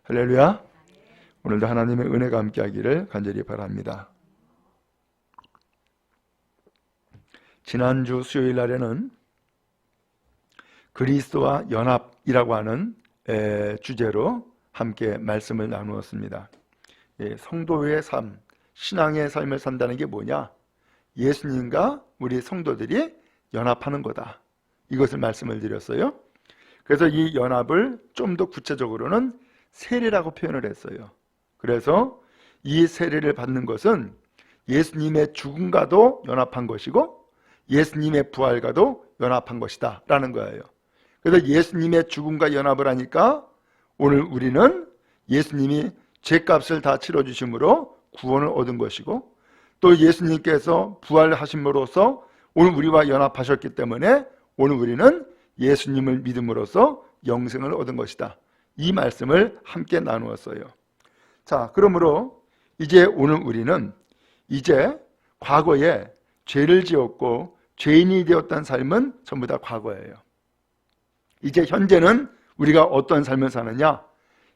할렐루야. 오늘도 하나님의 은혜가 함께하기를 간절히 바랍니다. 지난주 수요일 날에는 그리스도와 연합이라고 하는 주제로 함께 말씀을 나누었습니다. 성도의 삶, 신앙의 삶을 산다는 게 뭐냐? 예수님과 우리 성도들이 연합하는 거다. 이것을 말씀을 드렸어요. 그래서 이 연합을 좀 더 구체적으로는 세례라고 표현을 했어요. 그래서 이 세례를 받는 것은 예수님의 죽음과도 연합한 것이고 예수님의 부활과도 연합한 것이다 라는 거예요. 그래서 예수님의 죽음과 연합을 하니까 오늘 우리는 예수님이 죄값을 다 치러주심으로 구원을 얻은 것이고, 또 예수님께서 부활하심으로써 오늘 우리와 연합하셨기 때문에 오늘 우리는 예수님을 믿음으로써 영생을 얻은 것이다. 이 말씀을 함께 나누었어요. 자, 그러므로 이제 오늘 우리는 이제 과거에 죄를 지었고 죄인이 되었던 삶은 전부 다 과거예요. 이제 현재는 우리가 어떤 삶을 사느냐?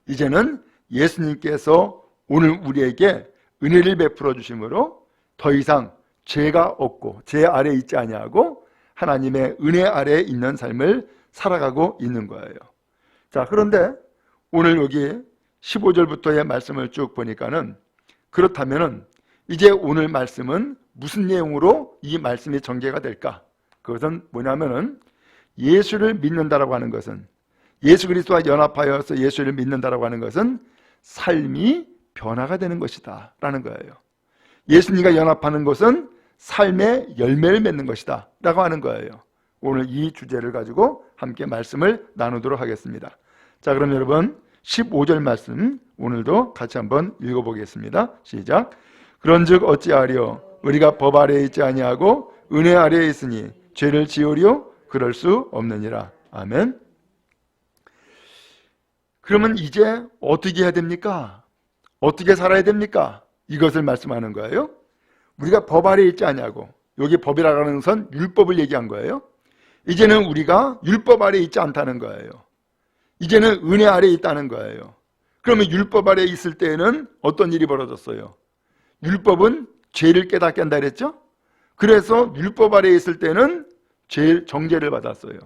이제는 예수님께서 오늘 우리에게 은혜를 베풀어 주심으로 더 이상 죄가 없고 죄 아래에 있지 아니하고 하나님의 은혜 아래에 있는 삶을 살아가고 있는 거예요. 자, 그런데 오늘 여기 15절부터의 말씀을 쭉 보니까는, 그렇다면은 이제 오늘 말씀은 무슨 내용으로 이 말씀이 전개가 될까? 그것은 뭐냐면은 예수를 믿는다라고 하는 것은, 예수 그리스도와 연합하여서 예수를 믿는다라고 하는 것은 삶이 변화가 되는 것이다 라는 거예요. 예수님과 연합하는 것은 삶의 열매를 맺는 것이다 라고 하는 거예요. 오늘 이 주제를 가지고 함께 말씀을 나누도록 하겠습니다. 자, 그럼 여러분 15절 말씀 오늘도 같이 한번 읽어보겠습니다. 시작. 그런즉 어찌하리요? 우리가 법 아래에 있지 아니하고 은혜 아래에 있으니 죄를 지으리요? 그럴 수 없느니라. 아멘. 그러면 이제 어떻게 해야 됩니까? 어떻게 살아야 됩니까? 이것을 말씀하는 거예요. 우리가 법 아래에 있지 아니하고, 여기 법이라고 하는 것은 율법을 얘기한 거예요. 이제는 우리가 율법 아래에 있지 않다는 거예요. 이제는 은혜 아래에 있다는 거예요. 그러면 율법 아래에 있을 때에는 어떤 일이 벌어졌어요? 율법은 죄를 깨닫게 한다 그랬죠? 그래서 율법 아래에 있을 때는 정죄를 받았어요.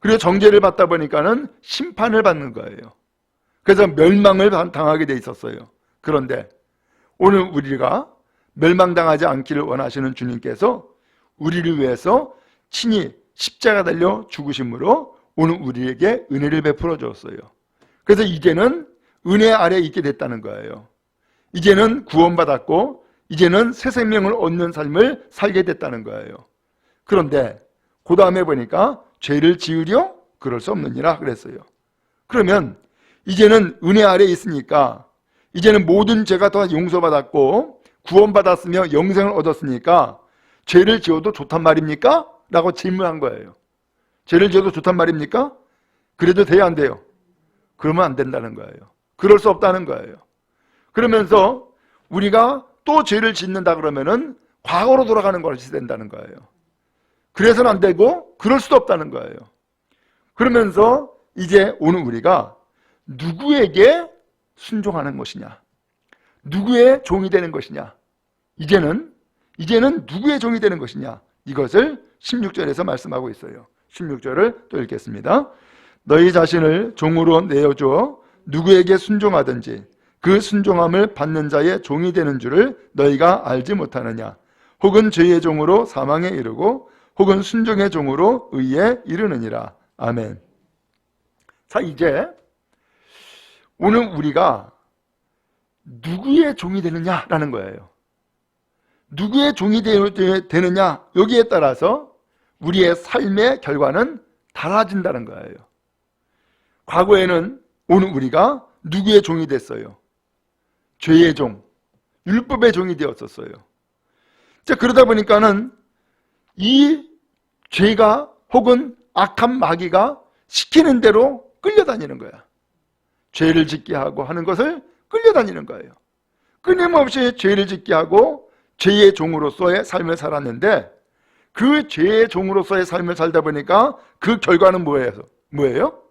그리고 정죄를 받다 보니까는 심판을 받는 거예요. 그래서 멸망을 당하게 돼 있었어요. 그런데 오늘 우리가 멸망당하지 않기를 원하시는 주님께서 우리를 위해서 친히 십자가 달려 죽으심으로 오늘 우리에게 은혜를 베풀어 주었어요. 그래서 이제는 은혜 아래에 있게 됐다는 거예요. 이제는 구원받았고 이제는 새 생명을 얻는 삶을 살게 됐다는 거예요. 그런데 그 다음에 보니까 죄를 지으려? 그럴 수 없느니라 그랬어요. 그러면 이제는 은혜 아래에 있으니까 이제는 모든 죄가 다 용서받았고 구원받았으며 영생을 얻었으니까 죄를 지어도 좋단 말입니까? 라고 질문한 거예요. 죄를 지어도 좋단 말입니까? 그래도 돼야 안 돼요? 그러면 안 된다는 거예요. 그럴 수 없다는 거예요. 그러면서 우리가 또 죄를 짓는다 그러면은 과거로 돌아가는 것이 된다는 거예요. 그래서는 안 되고 그럴 수도 없다는 거예요. 그러면서 이제 오늘 우리가 누구에게 순종하는 것이냐, 누구의 종이 되는 것이냐, 이제는 누구의 종이 되는 것이냐, 이것을 16절에서 말씀하고 있어요. 16절을 또 읽겠습니다. 너희 자신을 종으로 내어주어 누구에게 순종하든지 그 순종함을 받는 자의 종이 되는 줄을 너희가 알지 못하느냐? 혹은 죄의 종으로 사망에 이르고 혹은 순종의 종으로 의에 이르느니라. 아멘. 자, 이제 오늘 우리가 누구의 종이 되느냐라는 거예요. 누구의 종이 되느냐, 여기에 따라서 우리의 삶의 결과는 달라진다는 거예요. 과거에는 오늘 우리가 누구의 종이 됐어요? 죄의 종, 율법의 종이 되었었어요. 자, 그러다 보니까는 이 죄가 혹은 악한 마귀가 시키는 대로 끌려다니는 거야. 죄를 짓게 하고 하는 것을 끌려다니는 거예요. 끊임없이 죄를 짓게 하고 죄의 종으로서의 삶을 살았는데 그 죄의 종으로서의 삶을 살다 보니까 그 결과는 뭐예요?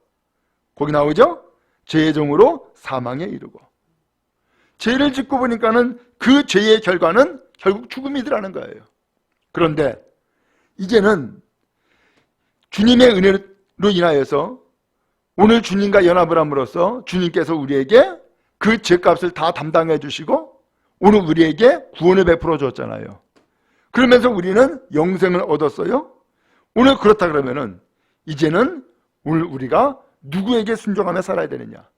거기 나오죠? 죄의 종으로 사망에 이르고, 죄를 짓고 보니까는 그 죄의 결과는 결국 죽음이더라는 거예요. 그런데 이제는 주님의 은혜로 인하여서 오늘 주님과 연합을 함으로써 주님께서 우리에게 그 죄값을 다 담당해 주시고 오늘 우리에게 구원을 베풀어 줬잖아요. 그러면서 우리는 영생을 얻었어요. 오늘 그렇다 그러면은 이제는 오늘 우리가 누구에게 순종하며 살아야 되느냐?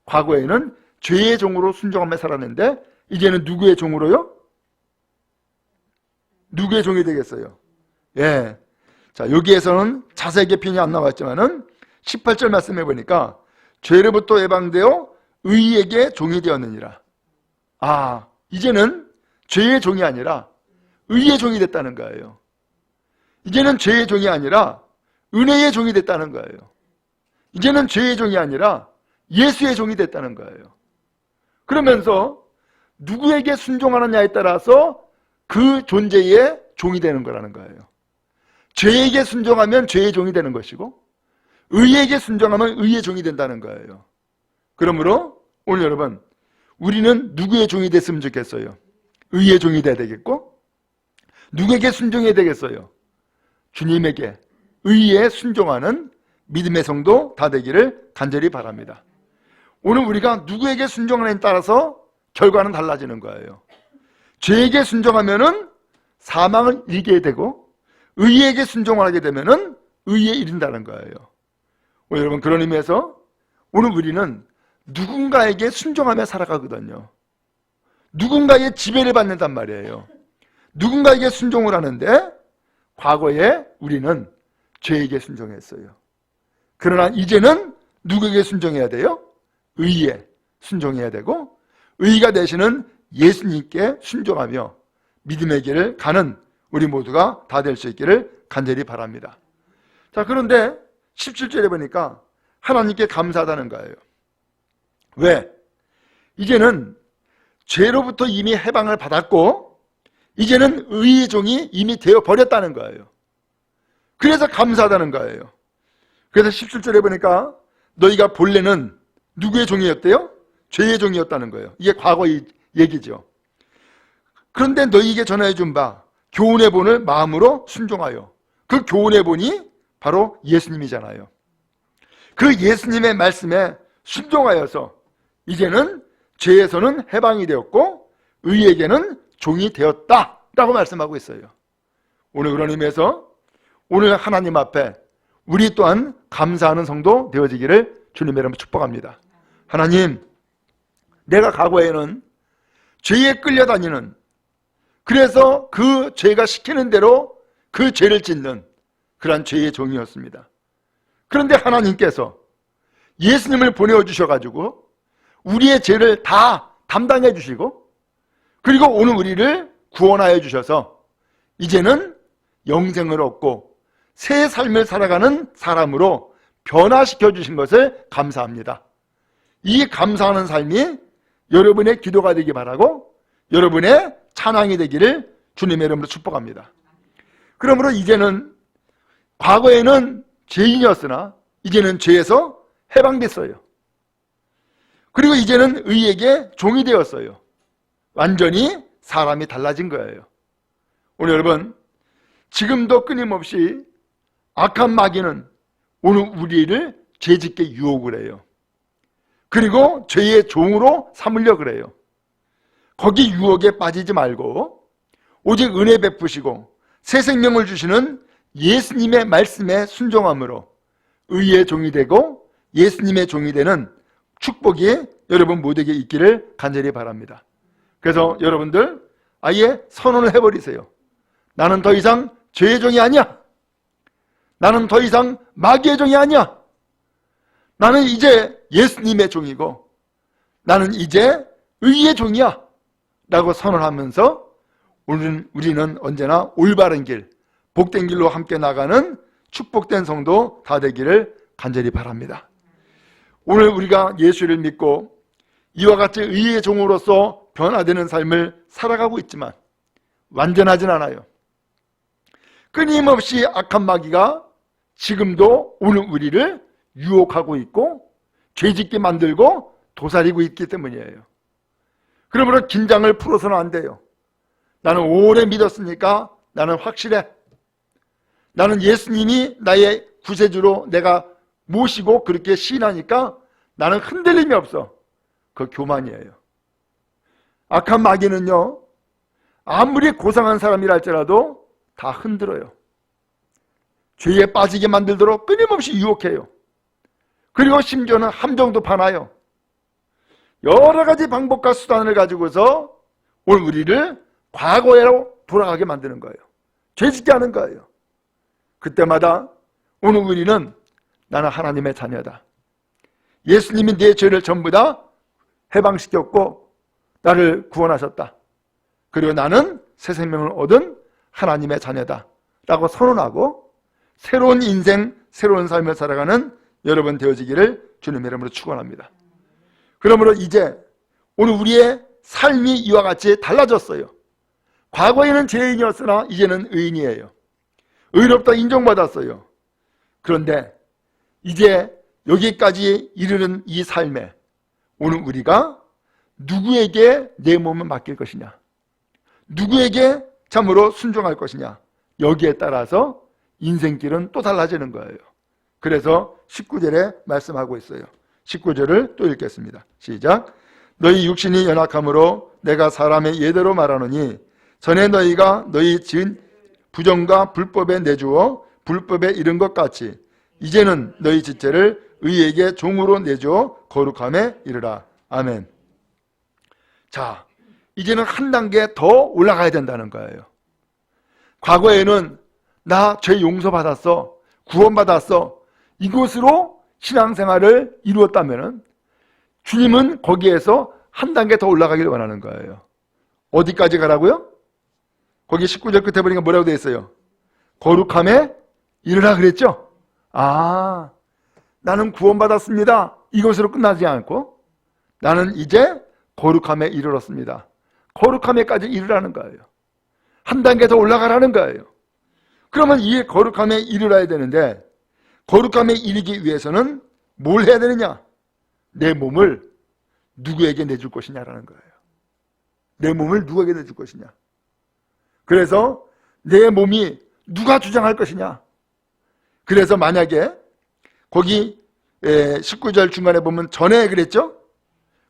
과거에는 죄의 종으로 순종하며 살았는데 이제는 누구의 종으로요? 누구의 종이 되겠어요? 예. 자, 여기에서는 자세하게 표현이 안 나왔지만은 18절 말씀해 보니까 죄로부터 예방되어 의에게 종이 되었느니라. 아, 이제는 죄의 종이 아니라 의의 종이 됐다는 거예요. 이제는 죄의 종이 아니라 은혜의 종이 됐다는 거예요. 이제는 죄의 종이 아니라 예수의 종이 됐다는 거예요. 그러면서 누구에게 순종하느냐에 따라서 그 존재의 종이 되는 거라는 거예요. 죄에게 순종하면 죄의 종이 되는 것이고 의에게 순종하면 의의 종이 된다는 거예요. 그러므로 오늘 여러분, 우리는 누구의 종이 됐으면 좋겠어요? 의의 종이 돼야 되겠고, 누구에게 순종해야 되겠어요? 주님에게 의에 순종하는 믿음의 성도 다 되기를 간절히 바랍니다. 오늘 우리가 누구에게 순종하느냐에 따라서 결과는 달라지는 거예요. 죄에게 순종하면은 사망을 이기게 되고 의에게 순종하게 되면은 의에 이른다는 거예요. 여러분, 그런 의미에서 오늘 우리는 누군가에게 순종하며 살아가거든요. 누군가의 지배를 받는단 말이에요. 누군가에게 순종을 하는데 과거에 우리는 죄에게 순종했어요. 그러나 이제는 누구에게 순종해야 돼요? 의에 순종해야 되고 의가 되시는 예수님께 순종하며 믿음의 길을 가는 우리 모두가 다 될 수 있기를 간절히 바랍니다. 자, 그런데 17절에 보니까 하나님께 감사하다는 거예요. 왜? 이제는 죄로부터 이미 해방을 받았고 이제는 의의 종이 이미 되어버렸다는 거예요. 그래서 감사하다는 거예요. 그래서 17절에 보니까 너희가 본래는 누구의 종이었대요? 죄의 종이었다는 거예요. 이게 과거의 얘기죠. 그런데 너희에게 전하여 준 바 교훈의 본을 마음으로 순종하여, 그 교훈의 본이 바로 예수님이잖아요. 그 예수님의 말씀에 순종하여서 이제는 죄에서는 해방이 되었고 의에게는 종이 되었다라고 말씀하고 있어요. 오늘 그런 의미에서 오늘 하나님 앞에 우리 또한 감사하는 성도 되어지기를 주님의 이름으로 축복합니다. 하나님, 내가 과거에는 죄에 끌려다니는, 그래서 그 죄가 시키는 대로 그 죄를 짓는 그런 죄의 종이었습니다. 그런데 하나님께서 예수님을 보내주셔가지고 우리의 죄를 다 담당해 주시고 그리고 오늘 우리를 구원하여 주셔서 이제는 영생을 얻고 새 삶을 살아가는 사람으로 변화시켜 주신 것을 감사합니다. 이 감사하는 삶이 여러분의 기도가 되기 바라고 여러분의 찬양이 되기를 주님의 이름으로 축복합니다. 그러므로 이제는 과거에는 죄인이었으나 이제는 죄에서 해방됐어요. 그리고 이제는 의에게 종이 되었어요. 완전히 사람이 달라진 거예요. 오늘 여러분, 지금도 끊임없이 악한 마귀는 오늘 우리를 죄짓게 유혹을 해요. 그리고 죄의 종으로 삼으려 그래요. 거기 유혹에 빠지지 말고 오직 은혜 베푸시고 새 생명을 주시는 예수님의 말씀에 순종함으로 의의 종이 되고 예수님의 종이 되는 축복이 여러분 모두에게 있기를 간절히 바랍니다. 그래서 여러분들 아예 선언을 해버리세요. 나는 더 이상 죄의 종이 아니야. 나는 더 이상 마귀의 종이 아니야. 나는 이제 예수님의 종이고 나는 이제 의의 종이야 라고 선언하면서 우리는 언제나 올바른 길, 복된 길로 함께 나가는 축복된 성도 다 되기를 간절히 바랍니다. 오늘 우리가 예수를 믿고 이와 같이 의의 종으로서 변화되는 삶을 살아가고 있지만 완전하진 않아요. 끊임없이 악한 마귀가 지금도 오늘 우리를 유혹하고 있고 죄짓게 만들고 도사리고 있기 때문이에요. 그러므로 긴장을 풀어서는 안 돼요. 나는 오래 믿었으니까 나는 확실해. 나는 예수님이 나의 구세주로 내가 모시고 그렇게 시인하니까 나는 흔들림이 없어. 그 교만이에요. 악한 마귀는요, 아무리 고상한 사람이라 할지라도 다 흔들어요. 죄에 빠지게 만들도록 끊임없이 유혹해요. 그리고 심지어는 함정도 파나요. 여러 가지 방법과 수단을 가지고서 오늘 우리를 과거로 돌아가게 만드는 거예요. 죄짓게 하는 거예요. 그때마다 오늘 우리는 나는 하나님의 자녀다. 예수님이 내 죄를 전부 다 해방시켰고 나를 구원하셨다. 그리고 나는 새 생명을 얻은 하나님의 자녀다 라고 선언하고 새로운 인생, 새로운 삶을 살아가는 여러분 되어지기를 주님의 이름으로 축원합니다. 그러므로 이제 오늘 우리의 삶이 이와 같이 달라졌어요. 과거에는 죄인이었으나 이제는 의인이에요. 의롭다 인정받았어요. 그런데 이제 여기까지 이르는 이 삶에 오늘 우리가 누구에게 내 몸을 맡길 것이냐, 누구에게 참으로 순종할 것이냐, 여기에 따라서 인생길은 또 달라지는 거예요. 그래서 19절에 말씀하고 있어요. 19절을 또 읽겠습니다. 시작. 너희 육신이 연약함으로 내가 사람의 예대로 말하노니 전에 너희가 너희 지은 부정과 불법에 내주어 불법에 이른 것 같이 이제는 너희 지체를 의에게 종으로 내주어 거룩함에 이르라. 아멘. 자, 이제는 한 단계 더 올라가야 된다는 거예요. 과거에는 나 죄 용서받았어, 구원받았어, 이것으로 신앙생활을 이루었다면 주님은 거기에서 한 단계 더 올라가기를 원하는 거예요. 어디까지 가라고요? 거기 19절 끝에 보니까 뭐라고 되어 있어요? 거룩함에 이르라 그랬죠? 아, 나는 구원받았습니다. 이것으로 끝나지 않고 나는 이제 거룩함에 이르렀습니다. 거룩함에까지 이르라는 거예요. 한 단계 더 올라가라는 거예요. 그러면 이 거룩함에 이르러야 되는데 거룩함에 이르기 위해서는 뭘 해야 되느냐? 내 몸을 누구에게 내줄 것이냐라는 거예요. 내 몸을 누구에게 내줄 것이냐? 그래서 내 몸이 누가 주장할 것이냐? 그래서 만약에 거기 19절 중간에 보면 전에 그랬죠?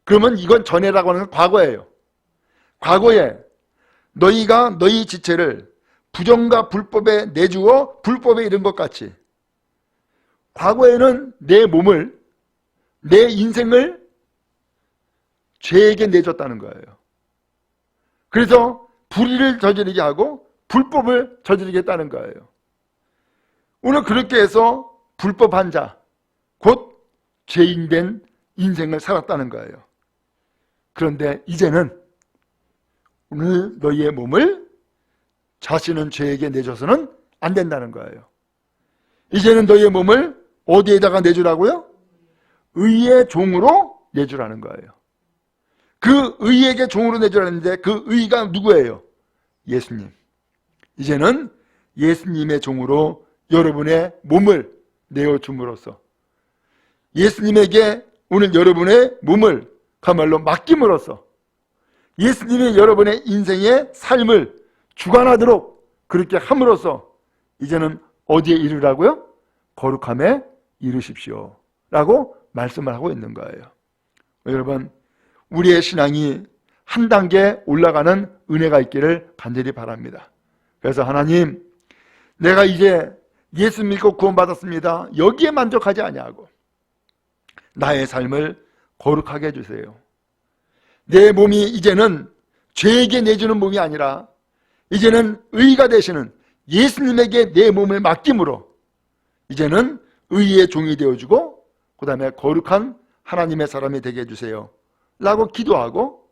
그러면 이건 전에라고 하는 건 과거예요. 과거에 너희가 너희 지체를 부정과 불법에 내주어 불법에 이른 것 같이 과거에는 내 몸을, 내 인생을 죄에게 내줬다는 거예요. 그래서 불의를 저지르게 하고 불법을 저지르게 했다는 거예요. 오늘 그렇게 해서 불법한 자, 곧 죄인된 인생을 살았다는 거예요. 그런데 이제는 오늘 너희의 몸을 자신은 죄에게 내줘서는 안 된다는 거예요. 이제는 너희의 몸을 어디에다가 내주라고요? 의의 종으로 내주라는 거예요. 그 의에게 종으로 내주라는데 그 의가 누구예요? 예수님. 이제는 예수님의 종으로 여러분의 몸을 내어줌으로써 예수님에게 오늘 여러분의 몸을 그야말로 맡김으로써 예수님이 여러분의 인생의 삶을 주관하도록 그렇게 함으로써 이제는 어디에 이르라고요? 거룩함에 이르십시오 라고 말씀을 하고 있는 거예요. 여러분, 우리의 신앙이 한 단계 올라가는 은혜가 있기를 간절히 바랍니다. 그래서 하나님, 내가 이제 예수 믿고 구원받았습니다. 여기에 만족하지 아니하고 나의 삶을 거룩하게 해주세요. 내 몸이 이제는 죄에게 내주는 몸이 아니라 이제는 의가 되시는 예수님에게 내 몸을 맡김으로 이제는 의의 종이 되어주고 그 다음에 거룩한 하나님의 사람이 되게 해주세요 라고 기도하고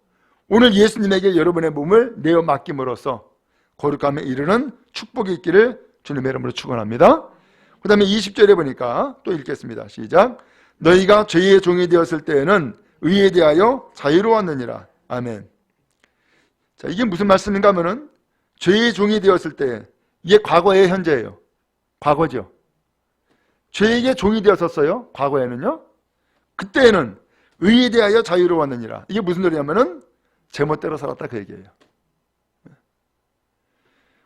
오늘 예수님에게 여러분의 몸을 내어 맡김으로써 거룩함에 이르는 축복이 있기를 주님의 이름으로 축원합니다. 그 다음에 20절에 보니까 또 읽겠습니다. 시작. 너희가 죄의 종이 되었을 때에는 의에 대하여 자유로웠느니라. 아멘. 자, 이게 무슨 말씀인가 하면은 죄의 종이 되었을 때, 이게 과거예요, 현재예요? 과거죠. 죄에게 종이 되었었어요, 과거에는요. 그때에는 의에 대하여 자유로웠느니라. 이게 무슨 소리냐면은 제멋대로 살았다 그 얘기예요.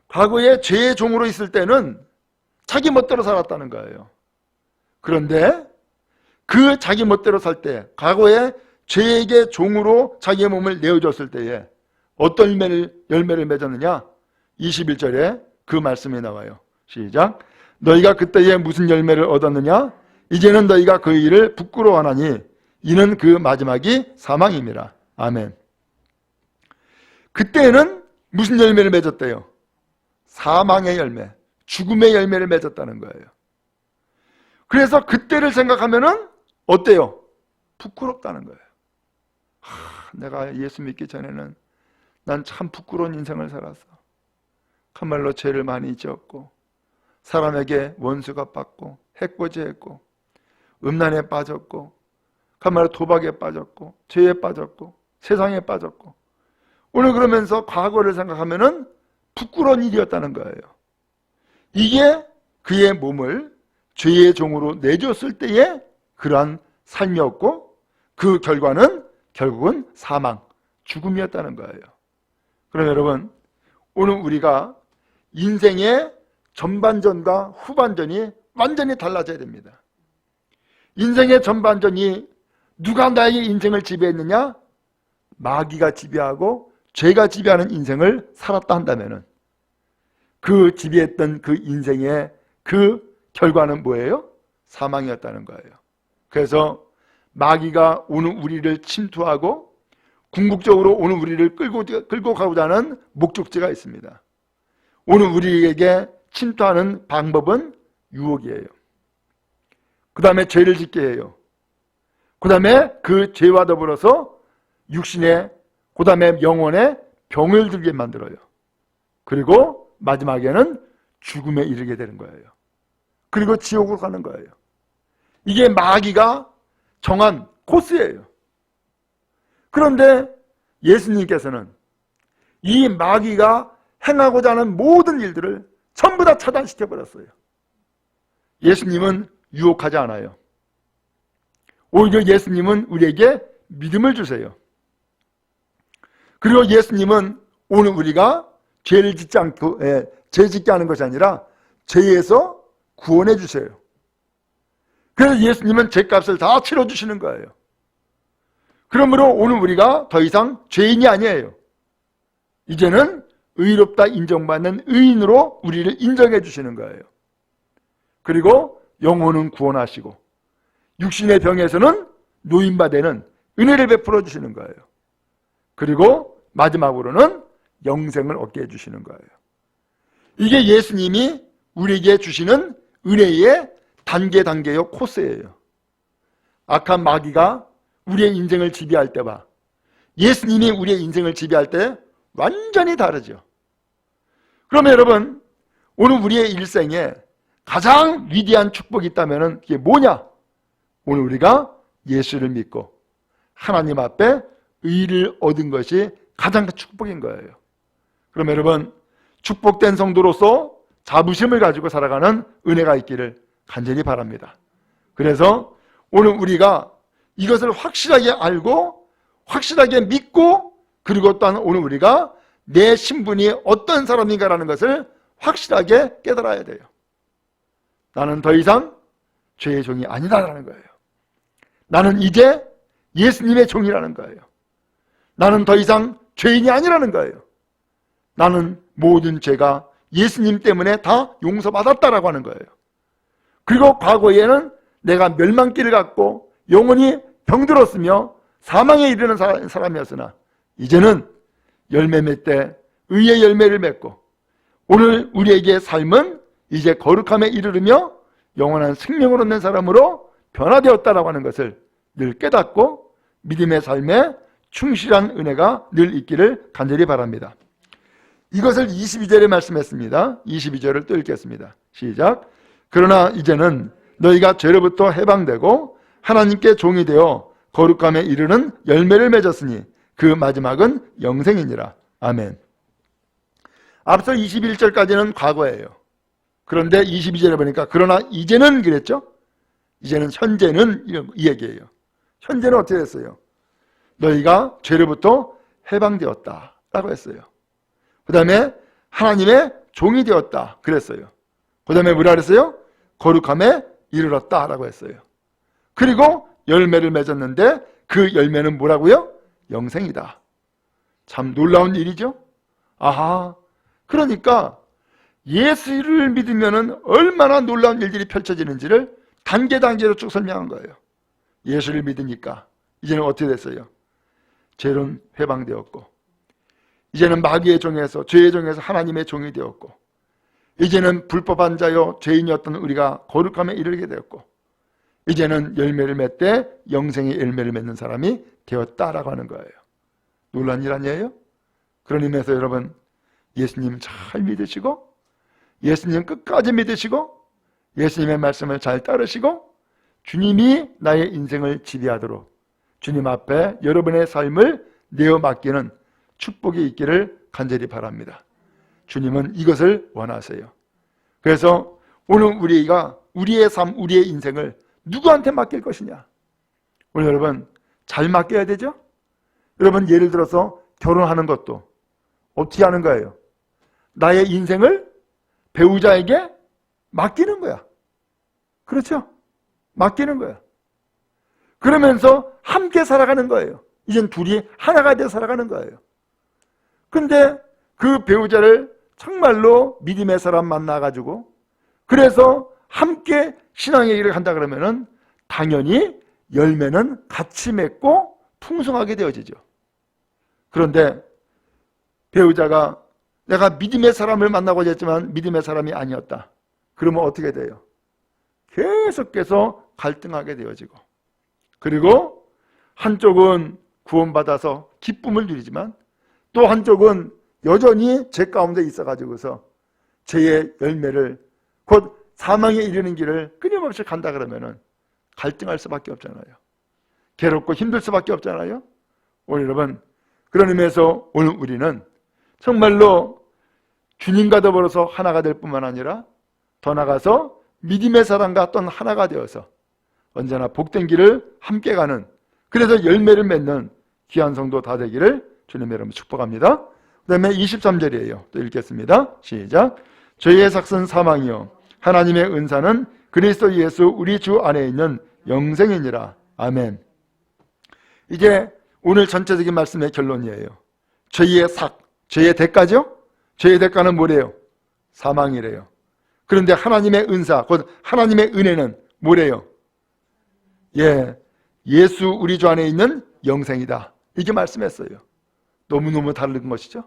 과거에 죄의 종으로 있을 때는 자기 멋대로 살았다는 거예요. 그런데 그 자기 멋대로 살 때, 과거에 죄에게 종으로 자기의 몸을 내어줬을 때에 어떤 열매를 맺었느냐? 21절에 그 말씀이 나와요. 시작. 너희가 그때에 무슨 열매를 얻었느냐? 이제는 너희가 그 일을 부끄러워하나니 이는 그 마지막이 사망임이라. 아멘. 그때는 무슨 열매를 맺었대요? 사망의 열매, 죽음의 열매를 맺었다는 거예요. 그래서 그때를 생각하면은 어때요? 부끄럽다는 거예요. 내가 예수 믿기 전에는 난 참 부끄러운 인생을 살았어. 참말로 죄를 많이 지었고 사람에게 원수가 받고 해코지했고 음란에 빠졌고 참말로 도박에 빠졌고 죄에 빠졌고 세상에 빠졌고 오늘 그러면서 과거를 생각하면은 부끄러운 일이었다는 거예요. 이게 그의 몸을 죄의 종으로 내줬을 때의 그러한 삶이었고 그 결과는 결국은 사망, 죽음이었다는 거예요. 그럼 여러분, 오늘 우리가 인생의 전반전과 후반전이 완전히 달라져야 됩니다. 인생의 전반전이 누가 나의 인생을 지배했느냐? 마귀가 지배하고 죄가 지배하는 인생을 살았다 한다면은 그 지배했던 그 인생의 그 결과는 뭐예요? 사망이었다는 거예요. 그래서 마귀가 오늘 우리를 침투하고 궁극적으로 오늘 우리를 끌고 가고자 하는 목적지가 있습니다. 오늘 우리에게 침투하는 방법은 유혹이에요. 그 다음에 죄를 짓게 해요. 그 다음에 그 죄와 더불어서 육신의, 그 다음에 영혼의 병을 들게 만들어요. 그리고 마지막에는 죽음에 이르게 되는 거예요. 그리고 지옥으로 가는 거예요. 이게 마귀가 정한 코스예요. 그런데 예수님께서는 이 마귀가 행하고자 하는 모든 일들을 전부 다 차단시켜버렸어요. 예수님은 유혹하지 않아요. 오히려 예수님은 우리에게 믿음을 주세요. 그리고 예수님은 오늘 우리가 죄를 짓지 않고, 죄 짓게 하는 것이 아니라 죄에서 구원해 주세요. 그래서 예수님은 죄값을 다 치러주시는 거예요. 그러므로 오늘 우리가 더 이상 죄인이 아니에요. 이제는 의롭다 인정받는 의인으로 우리를 인정해 주시는 거예요. 그리고 영혼은 구원하시고 육신의 병에서는 노인바되는 은혜를 베풀어 주시는 거예요. 그리고 마지막으로는 영생을 얻게 해주시는 거예요. 이게 예수님이 우리에게 주시는 은혜의 단계요 코스예요. 악한 마귀가 우리의 인생을 지배할 때와 예수님이 우리의 인생을 지배할 때 완전히 다르죠. 그러면 여러분, 오늘 우리의 일생에 가장 위대한 축복이 있다면 그게 뭐냐? 오늘 우리가 예수를 믿고 하나님 앞에 의를 얻은 것이 가장 큰 축복인 거예요. 그럼 여러분, 축복된 성도로서 자부심을 가지고 살아가는 은혜가 있기를 간절히 바랍니다. 그래서 오늘 우리가 이것을 확실하게 알고 확실하게 믿고 그리고 또한 오늘 우리가 내 신분이 어떤 사람인가라는 것을 확실하게 깨달아야 돼요. 나는 더 이상 죄의 종이 아니다라는 거예요. 나는 이제 예수님의 종이라는 거예요. 나는 더 이상 죄인이 아니라는 거예요. 나는 모든 죄가 예수님 때문에 다 용서받았다라고 하는 거예요. 그리고 과거에는 내가 멸망길을 갖고 영원히 병들었으며 사망에 이르는 사람이었으나 이제는 열매 맺되 의의 열매를 맺고 오늘 우리에게 삶은 이제 거룩함에 이르르며 영원한 생명을 얻는 사람으로 변화되었다라고 하는 것을 늘 깨닫고 믿음의 삶에 충실한 은혜가 늘 있기를 간절히 바랍니다. 이것을 22절에 말씀했습니다. 22절을 또 읽겠습니다. 시작. 그러나 이제는 너희가 죄로부터 해방되고 하나님께 종이 되어 거룩함에 이르는 열매를 맺었으니 그 마지막은 영생이니라. 아멘. 앞서 21절까지는 과거예요. 그런데 22절에 보니까 그러나 이제는 그랬죠? 이제는 현재는 이 얘기예요. 현재는 어떻게 됐어요? 너희가 죄로부터 해방되었다 라고 했어요. 그 다음에 하나님의 종이 되었다 그랬어요. 그 다음에 뭐라 그랬어요? 거룩함에 이르렀다 라고 했어요. 그리고 열매를 맺었는데 그 열매는 뭐라고요? 영생이다. 참 놀라운 일이죠. 아하, 그러니까 예수를 믿으면 얼마나 놀라운 일들이 펼쳐지는지를 단계단계로 쭉 설명한 거예요. 예수를 믿으니까 이제는 어떻게 됐어요? 죄는 해방되었고, 이제는 마귀의 종에서, 죄의 종에서 하나님의 종이 되었고, 이제는 불법한 자요 죄인이었던 우리가 거룩함에 이르게 되었고, 이제는 열매를 맺되 영생의 열매를 맺는 사람이 되었다라고 하는 거예요. 놀란 일 아니에요? 그런 의미에서 여러분, 예수님 잘 믿으시고, 예수님 끝까지 믿으시고, 예수님의 말씀을 잘 따르시고, 주님이 나의 인생을 지배하도록 주님 앞에 여러분의 삶을 내어 맡기는 축복이 있기를 간절히 바랍니다. 주님은 이것을 원하세요. 그래서 오늘 우리가 우리의 삶, 우리의 인생을 누구한테 맡길 것이냐? 오늘 여러분 잘 맡겨야 되죠? 여러분 예를 들어서 결혼하는 것도 어떻게 하는 거예요? 나의 인생을 배우자에게 맡기는 거야. 그렇죠? 맡기는 거야. 그러면서 함께 살아가는 거예요. 이젠 둘이 하나가 되어 살아가는 거예요. 근데 그 배우자를 정말로 믿음의 사람 만나가지고 그래서 함께 신앙의 길을 간다 그러면은 당연히 열매는 같이 맺고 풍성하게 되어지죠. 그런데 배우자가 내가 믿음의 사람을 만나고자 했지만 믿음의 사람이 아니었다. 그러면 어떻게 돼요? 계속해서 갈등하게 되어지고, 그리고 한쪽은 구원받아서 기쁨을 누리지만 또 한쪽은 여전히 죄 가운데 있어가지고서 죄의 열매를 곧 사망에 이르는 길을 끊임없이 간다 그러면은 갈등할 수밖에 없잖아요. 괴롭고 힘들 수밖에 없잖아요. 오늘 여러분 그런 의미에서 오늘 우리는 정말로 주님과 더불어서 하나가 될 뿐만 아니라 더 나아가서 믿음의 사람과 또 하나가 되어서 언제나 복된 길을 함께 가는, 그래서 열매를 맺는 귀한 성도 다 되기를 주님 여러분 축복합니다. 그 다음에 23절이에요. 또 읽겠습니다. 시작. 죄의 삭은 사망이요 하나님의 은사는 그리스도 예수 우리 주 안에 있는 영생이니라. 아멘. 이제 오늘 전체적인 말씀의 결론이에요. 죄의 삭, 죄의 대가죠? 죄의 대가는 뭐래요? 사망이래요. 그런데 하나님의 은사, 곧 하나님의 은혜는 뭐래요? 예수 우리 주 안에 있는 영생이다. 이게 말씀했어요. 너무너무 다른 것이죠?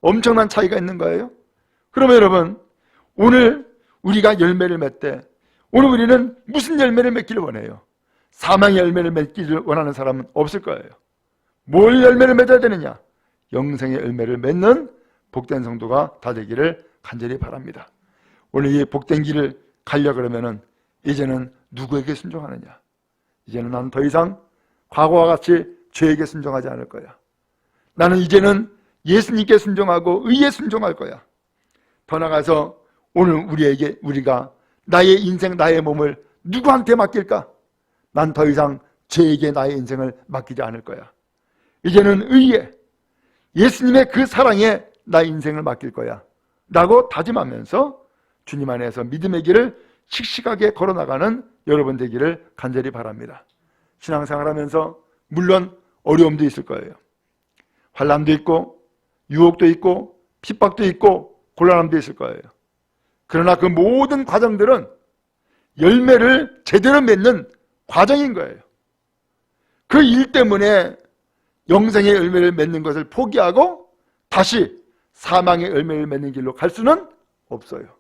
엄청난 차이가 있는 거예요. 그러면 여러분 오늘 우리가 열매를 맺되 오늘 우리는 무슨 열매를 맺기를 원해요? 사망의 열매를 맺기를 원하는 사람은 없을 거예요. 뭘 열매를 맺어야 되느냐? 영생의 열매를 맺는 복된 성도가 다 되기를 간절히 바랍니다. 오늘 이 복된 길을 가려고 그러면은 이제는 누구에게 순종하느냐? 이제는 나는 더 이상 과거와 같이 죄에게 순종하지 않을 거야. 나는 이제는 예수님께 순종하고 의에 순종할 거야. 더 나아가서 오늘 우리가 나의 인생, 나의 몸을 누구한테 맡길까? 난 더 이상 죄에게 나의 인생을 맡기지 않을 거야. 이제는 의에, 예수님의 그 사랑에 나의 인생을 맡길 거야 라고 다짐하면서 주님 안에서 믿음의 길을 씩씩하게 걸어나가는 여러분 되기를 간절히 바랍니다. 신앙생활하면서 물론 어려움도 있을 거예요. 환난도 있고 유혹도 있고 핍박도 있고 곤란함도 있을 거예요. 그러나 그 모든 과정들은 열매를 제대로 맺는 과정인 거예요. 그 일 때문에 영생의 열매를 맺는 것을 포기하고 다시 사망의 열매를 맺는 길로 갈 수는 없어요.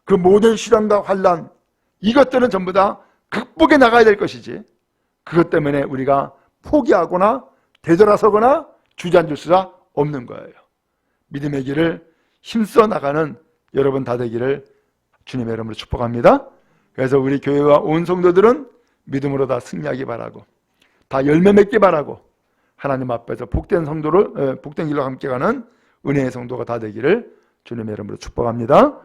그 모든 시련과 환난, 이것들은 전부 다 극복해 나가야 될 것이지, 그것 때문에 우리가 포기하거나 되돌아서거나 주저앉을 수가 없는 거예요. 믿음의 길을 힘써 나가는 여러분 다 되기를 주님의 이름으로 축복합니다. 그래서 우리 교회와 온 성도들은 믿음으로 다 승리하기 바라고, 다 열매 맺기 바라고, 하나님 앞에서 복된 성도를 복된 길로 함께 가는 은혜의 성도가 다 되기를 주님의 이름으로 축복합니다.